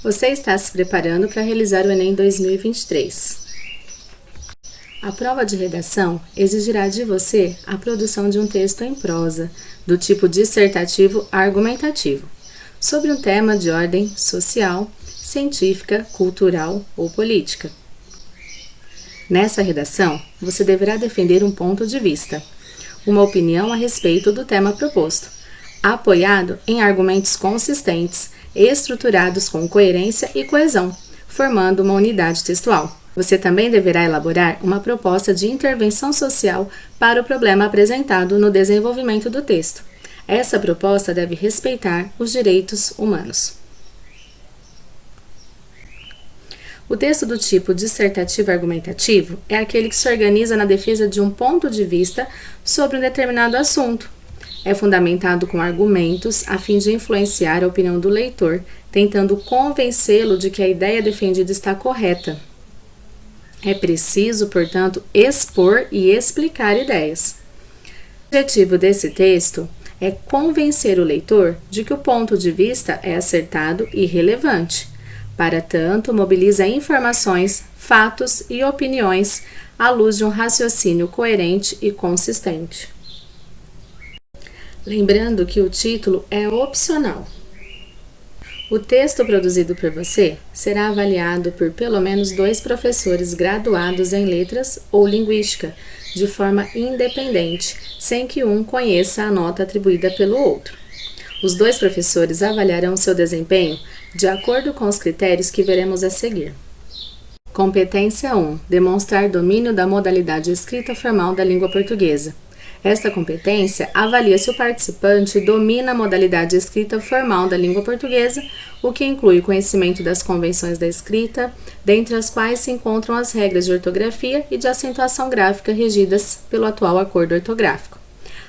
Você está se preparando para realizar o Enem 2023. A prova de redação exigirá de você a produção de um texto em prosa, do tipo dissertativo argumentativo, sobre um tema de ordem social, científica, cultural ou política. Nessa redação, você deverá defender um ponto de vista, uma opinião a respeito do tema proposto, apoiado em argumentos consistentes, estruturados com coerência e coesão, formando uma unidade textual. Você também deverá elaborar uma proposta de intervenção social para o problema apresentado no desenvolvimento do texto. Essa proposta deve respeitar os direitos humanos. O texto do tipo dissertativo argumentativo é aquele que se organiza na defesa de um ponto de vista sobre um determinado assunto. É fundamentado com argumentos a fim de influenciar a opinião do leitor, tentando convencê-lo de que a ideia defendida está correta. É preciso, portanto, expor e explicar ideias. O objetivo desse texto é convencer o leitor de que o ponto de vista é acertado e relevante. Para tanto, mobiliza informações, fatos e opiniões à luz de um raciocínio coerente e consistente. Lembrando que o título é opcional. O texto produzido por você será avaliado por pelo menos 2 professores graduados em letras ou linguística, de forma independente, sem que um conheça a nota atribuída pelo outro. Os 2 professores avaliarão seu desempenho de acordo com os critérios que veremos a seguir. Competência 1. Demonstrar domínio da modalidade escrita formal da língua portuguesa. Esta competência avalia se o participante domina a modalidade escrita formal da língua portuguesa, o que inclui o conhecimento das convenções da escrita, dentre as quais se encontram as regras de ortografia e de acentuação gráfica regidas pelo atual acordo ortográfico.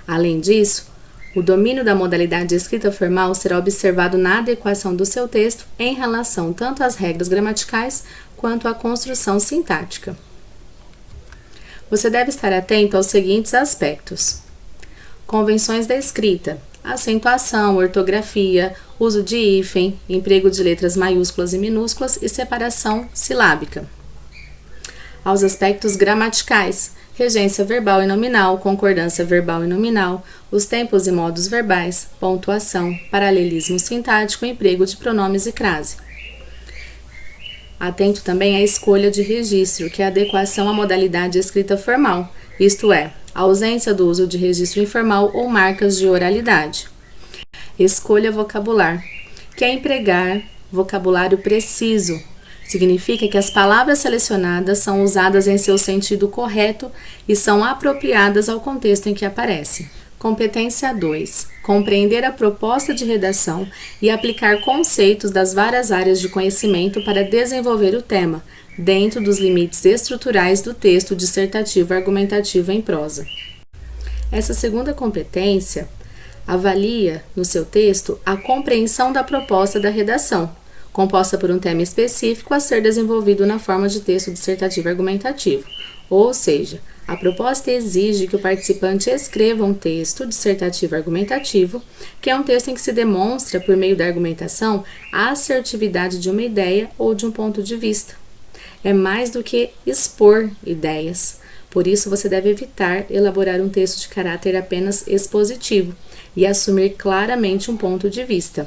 Além disso, o domínio da modalidade escrita formal será observado na adequação do seu texto em relação tanto às regras gramaticais quanto à construção sintática. Você deve estar atento aos seguintes aspectos: convenções da escrita, acentuação, ortografia, uso de hífen, emprego de letras maiúsculas e minúsculas e separação silábica. Aos aspectos gramaticais, regência verbal e nominal, concordância verbal e nominal, os tempos e modos verbais, pontuação, paralelismo sintático e emprego de pronomes e crase. Atento também à escolha de registro, que é a adequação à modalidade escrita formal, isto é, a ausência do uso de registro informal ou marcas de oralidade. Escolha vocabular, que é empregar vocabulário preciso. Significa que as palavras selecionadas são usadas em seu sentido correto e são apropriadas ao contexto em que aparecem. Competência 2. Compreender a proposta de redação e aplicar conceitos das várias áreas de conhecimento para desenvolver o tema, dentro dos limites estruturais do texto dissertativo argumentativo em prosa. Essa segunda competência avalia, no seu texto, a compreensão da proposta da redação, composta por um tema específico a ser desenvolvido na forma de texto dissertativo argumentativo, ou seja, a proposta exige que o participante escreva um texto dissertativo argumentativo, que é um texto em que se demonstra, por meio da argumentação, a assertividade de uma ideia ou de um ponto de vista. É mais do que expor ideias, por isso você deve evitar elaborar um texto de caráter apenas expositivo e assumir claramente um ponto de vista.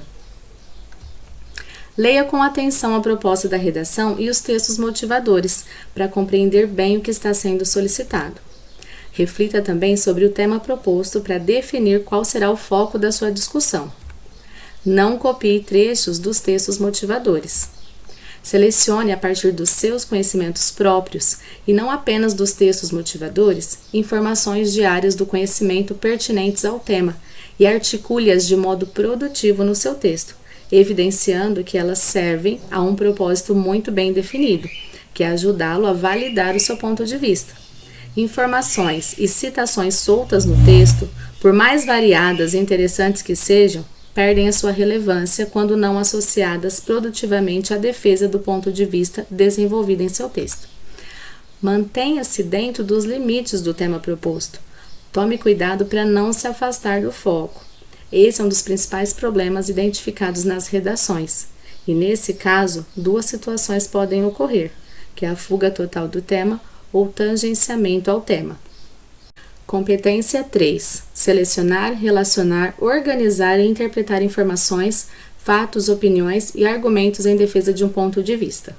Leia com atenção a proposta da redação e os textos motivadores, para compreender bem o que está sendo solicitado. Reflita também sobre o tema proposto para definir qual será o foco da sua discussão. Não copie trechos dos textos motivadores. Selecione a partir dos seus conhecimentos próprios e não apenas dos textos motivadores, informações de áreas do conhecimento pertinentes ao tema e articule-as de modo produtivo no seu texto, evidenciando que elas servem a um propósito muito bem definido, que é ajudá-lo a validar o seu ponto de vista. Informações e citações soltas no texto, por mais variadas e interessantes que sejam, perdem a sua relevância quando não associadas produtivamente à defesa do ponto de vista desenvolvido em seu texto. Mantenha-se dentro dos limites do tema proposto. Tome cuidado para não se afastar do foco. Esse é um dos principais problemas identificados nas redações. E nesse caso, duas situações podem ocorrer, que é a fuga total do tema ou tangenciamento ao tema. Competência 3. Selecionar, relacionar, organizar e interpretar informações, fatos, opiniões e argumentos em defesa de um ponto de vista.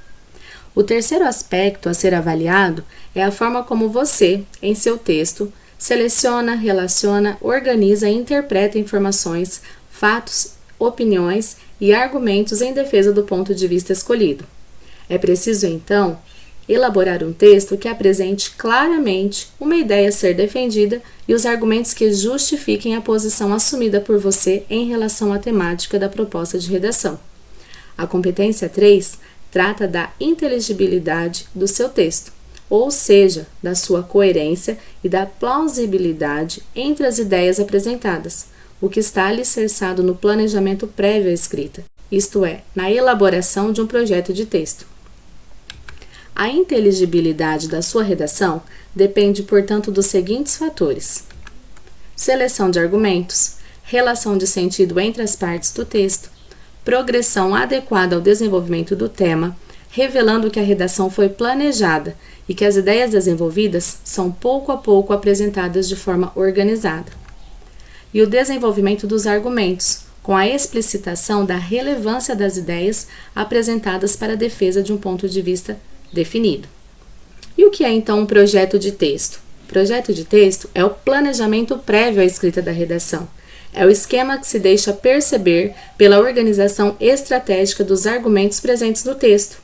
O terceiro aspecto a ser avaliado é a forma como você, em seu texto, seleciona, relaciona, organiza e interpreta informações, fatos, opiniões e argumentos em defesa do ponto de vista escolhido. É preciso, então, elaborar um texto que apresente claramente uma ideia a ser defendida e os argumentos que justifiquem a posição assumida por você em relação à temática da proposta de redação. A competência 3 trata da inteligibilidade do seu texto, ou seja, da sua coerência e da plausibilidade entre as ideias apresentadas, o que está alicerçado no planejamento prévio à escrita, isto é, na elaboração de um projeto de texto. A inteligibilidade da sua redação depende, portanto, dos seguintes fatores: seleção de argumentos, relação de sentido entre as partes do texto, progressão adequada ao desenvolvimento do tema, revelando que a redação foi planejada e que as ideias desenvolvidas são pouco a pouco apresentadas de forma organizada. E o desenvolvimento dos argumentos, com a explicitação da relevância das ideias apresentadas para a defesa de um ponto de vista definido. E o que é então um projeto de texto? Projeto de texto é o planejamento prévio à escrita da redação. É o esquema que se deixa perceber pela organização estratégica dos argumentos presentes no texto.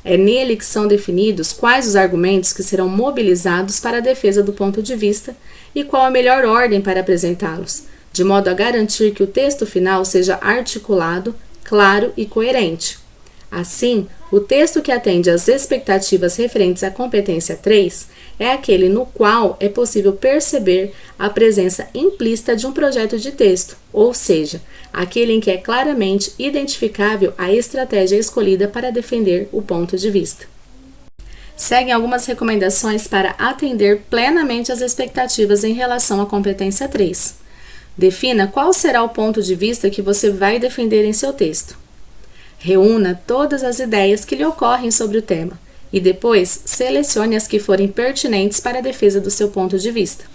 É nele que são definidos quais os argumentos que serão mobilizados para a defesa do ponto de vista e qual a melhor ordem para apresentá-los, de modo a garantir que o texto final seja articulado, claro e coerente. Assim, o texto que atende às expectativas referentes à competência 3 é aquele no qual é possível perceber a presença implícita de um projeto de texto, ou seja, aquele em que é claramente identificável a estratégia escolhida para defender o ponto de vista. Seguem algumas recomendações para atender plenamente às expectativas em relação à competência 3. Defina qual será o ponto de vista que você vai defender em seu texto. Reúna todas as ideias que lhe ocorrem sobre o tema e depois selecione as que forem pertinentes para a defesa do seu ponto de vista.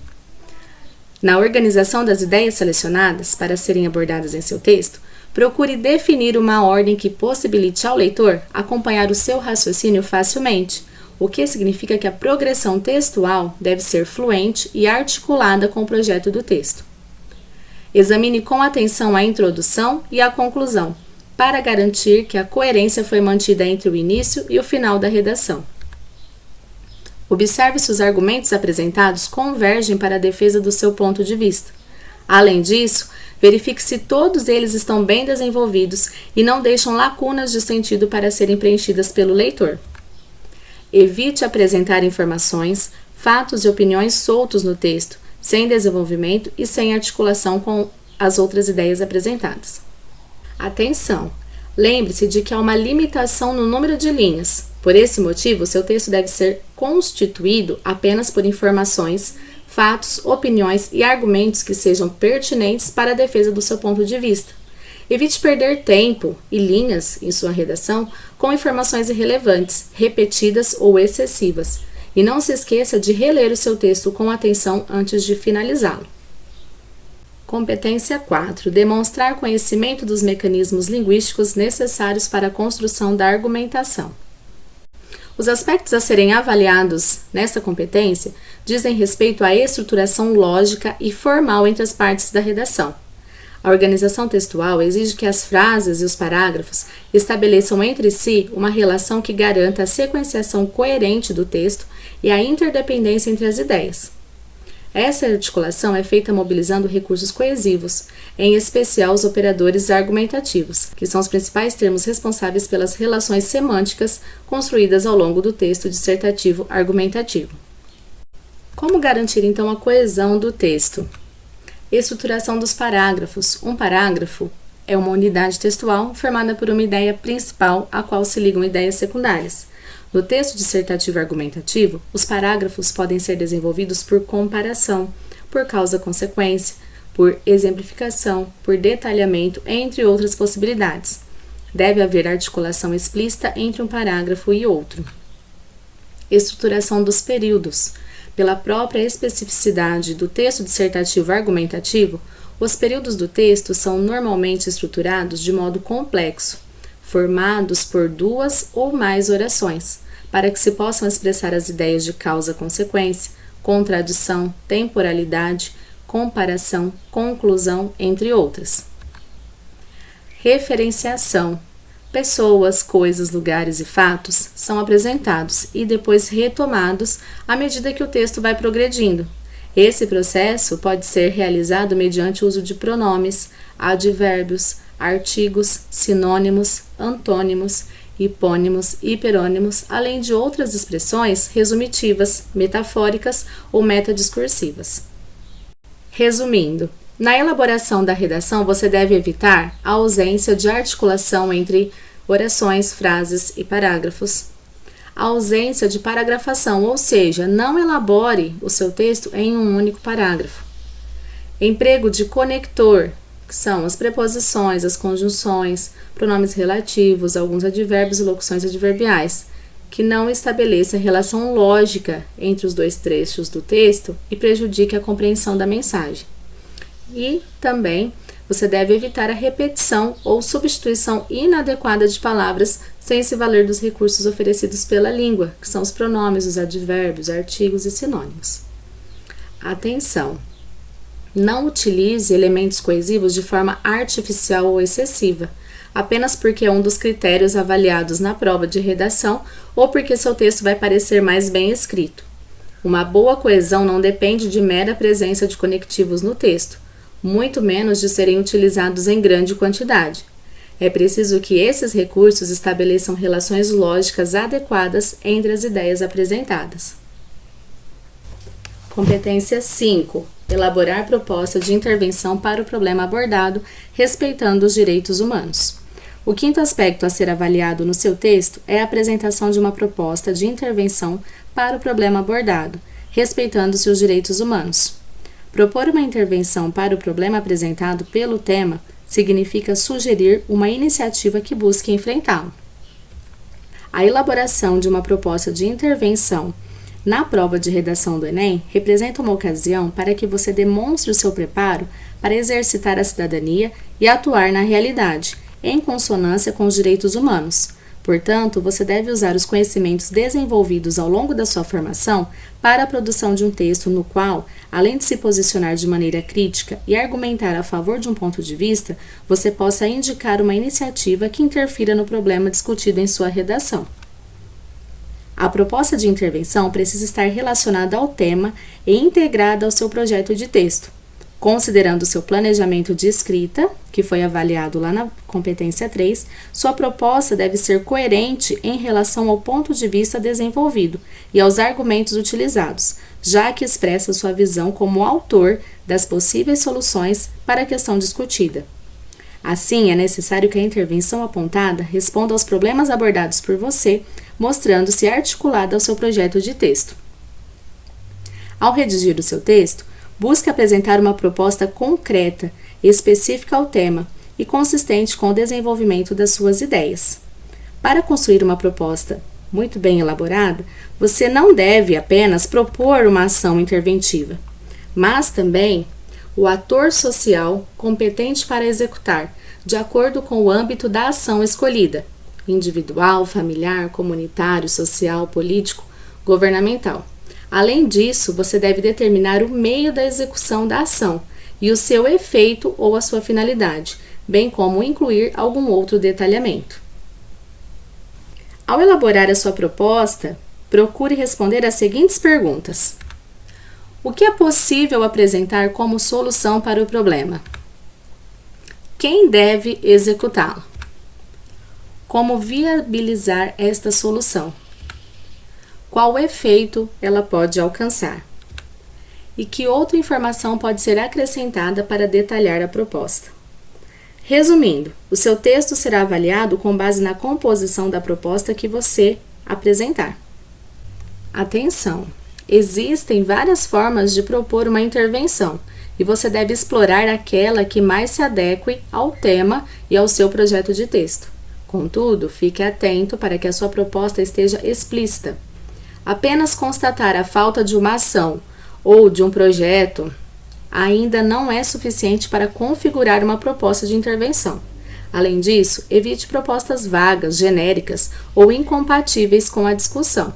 Na organização das ideias selecionadas para serem abordadas em seu texto, procure definir uma ordem que possibilite ao leitor acompanhar o seu raciocínio facilmente, o que significa que a progressão textual deve ser fluente e articulada com o projeto do texto. Examine com atenção a introdução e a conclusão, para garantir que a coerência foi mantida entre o início e o final da redação. Observe se os argumentos apresentados convergem para a defesa do seu ponto de vista. Além disso, verifique se todos eles estão bem desenvolvidos e não deixam lacunas de sentido para serem preenchidas pelo leitor. Evite apresentar informações, fatos e opiniões soltos no texto, sem desenvolvimento e sem articulação com as outras ideias apresentadas. Atenção! Lembre-se de que há uma limitação no número de linhas. Por esse motivo, seu texto deve ser constituído apenas por informações, fatos, opiniões e argumentos que sejam pertinentes para a defesa do seu ponto de vista. Evite perder tempo e linhas em sua redação com informações irrelevantes, repetidas ou excessivas. E não se esqueça de reler o seu texto com atenção antes de finalizá-lo. Competência 4. Demonstrar conhecimento dos mecanismos linguísticos necessários para a construção da argumentação. Os aspectos a serem avaliados nesta competência dizem respeito à estruturação lógica e formal entre as partes da redação. A organização textual exige que as frases e os parágrafos estabeleçam entre si uma relação que garanta a sequenciação coerente do texto e a interdependência entre as ideias. Essa articulação é feita mobilizando recursos coesivos, em especial os operadores argumentativos, que são os principais termos responsáveis pelas relações semânticas construídas ao longo do texto dissertativo argumentativo. Como garantir, então, a coesão do texto? Estruturação dos parágrafos. Um parágrafo é uma unidade textual formada por uma ideia principal a qual se ligam ideias secundárias. No texto dissertativo argumentativo, os parágrafos podem ser desenvolvidos por comparação, por causa-consequência, por exemplificação, por detalhamento, entre outras possibilidades. Deve haver articulação explícita entre um parágrafo e outro. Estruturação dos períodos. Pela própria especificidade do texto dissertativo argumentativo, os períodos do texto são normalmente estruturados de modo complexo, formados por 2 ou mais orações, para que se possam expressar as ideias de causa-consequência, contradição, temporalidade, comparação, conclusão, entre outras. Referenciação. Pessoas, coisas, lugares e fatos são apresentados e depois retomados à medida que o texto vai progredindo. Esse processo pode ser realizado mediante o uso de pronomes, advérbios, artigos, sinônimos, antônimos, hipônimos, hiperônimos, além de outras expressões resumitivas, metafóricas ou metadiscursivas. Resumindo, na elaboração da redação você deve evitar a ausência de articulação entre orações, frases e parágrafos. A ausência de paragrafação, ou seja, não elabore o seu texto em um único parágrafo. Emprego de conector, que são as preposições, as conjunções, pronomes relativos, alguns advérbios e locuções adverbiais, que não estabeleça relação lógica entre os dois trechos do texto e prejudique a compreensão da mensagem. E também você deve evitar a repetição ou substituição inadequada de palavras sem se valer dos recursos oferecidos pela língua, que são os pronomes, os advérbios, artigos e sinônimos. Atenção! Não utilize elementos coesivos de forma artificial ou excessiva, apenas porque é um dos critérios avaliados na prova de redação ou porque seu texto vai parecer mais bem escrito. Uma boa coesão não depende de mera presença de conectivos no texto, muito menos de serem utilizados em grande quantidade. É preciso que esses recursos estabeleçam relações lógicas adequadas entre as ideias apresentadas. Competência 5. Elaborar proposta de intervenção para o problema abordado, respeitando os direitos humanos. O quinto aspecto a ser avaliado no seu texto é a apresentação de uma proposta de intervenção para o problema abordado, respeitando-se os direitos humanos. Propor uma intervenção para o problema apresentado pelo tema significa sugerir uma iniciativa que busque enfrentá-lo. A elaboração de uma proposta de intervenção na prova de redação do Enem representa uma ocasião para que você demonstre o seu preparo para exercitar a cidadania e atuar na realidade, em consonância com os direitos humanos. Portanto, você deve usar os conhecimentos desenvolvidos ao longo da sua formação para a produção de um texto no qual, além de se posicionar de maneira crítica e argumentar a favor de um ponto de vista, você possa indicar uma iniciativa que interfira no problema discutido em sua redação. A proposta de intervenção precisa estar relacionada ao tema e integrada ao seu projeto de texto. Considerando seu planejamento de escrita, que foi avaliado lá na competência 3, sua proposta deve ser coerente em relação ao ponto de vista desenvolvido e aos argumentos utilizados, já que expressa sua visão como autor das possíveis soluções para a questão discutida. Assim, é necessário que a intervenção apontada responda aos problemas abordados por você, mostrando-se articulada ao seu projeto de texto. Ao redigir o seu texto, busque apresentar uma proposta concreta, específica ao tema e consistente com o desenvolvimento das suas ideias. Para construir uma proposta muito bem elaborada, você não deve apenas propor uma ação interventiva, mas também o ator social competente para executar, de acordo com o âmbito da ação escolhida, individual, familiar, comunitário, social, político, governamental. Além disso, você deve determinar o meio da execução da ação e o seu efeito ou a sua finalidade, bem como incluir algum outro detalhamento. Ao elaborar a sua proposta, procure responder as seguintes perguntas: o que é possível apresentar como solução para o problema? Quem deve executá-lo? Como viabilizar esta solução? Qual efeito ela pode alcançar? E que outra informação pode ser acrescentada para detalhar a proposta? Resumindo, o seu texto será avaliado com base na composição da proposta que você apresentar. Atenção! Existem várias formas de propor uma intervenção e você deve explorar aquela que mais se adeque ao tema e ao seu projeto de texto. Contudo, fique atento para que a sua proposta esteja explícita. Apenas constatar a falta de uma ação ou de um projeto ainda não é suficiente para configurar uma proposta de intervenção. Além disso, evite propostas vagas, genéricas ou incompatíveis com a discussão,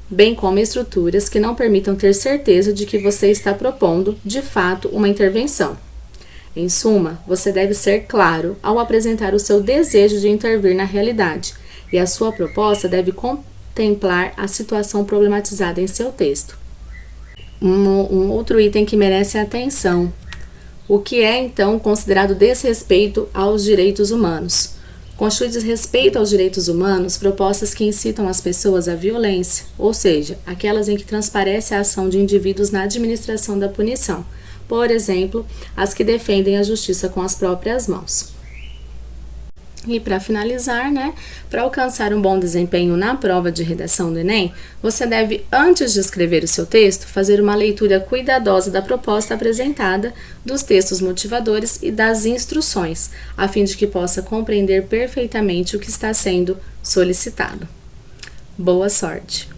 bem como estruturas que não permitam ter certeza de que você está propondo, de fato, uma intervenção. Em suma, você deve ser claro ao apresentar o seu desejo de intervir na realidade, e a sua proposta deve contemplar a situação problematizada em seu texto. Um outro item que merece atenção. O que é, então, considerado desrespeito aos direitos humanos? Constitui desrespeito aos direitos humanos propostas que incitam as pessoas à violência, ou seja, aquelas em que transparece a ação de indivíduos na administração da punição. Por exemplo, as que defendem a justiça com as próprias mãos. E para finalizar, para alcançar um bom desempenho na prova de redação do Enem, você deve, antes de escrever o seu texto, fazer uma leitura cuidadosa da proposta apresentada, dos textos motivadores e das instruções, a fim de que possa compreender perfeitamente o que está sendo solicitado. Boa sorte!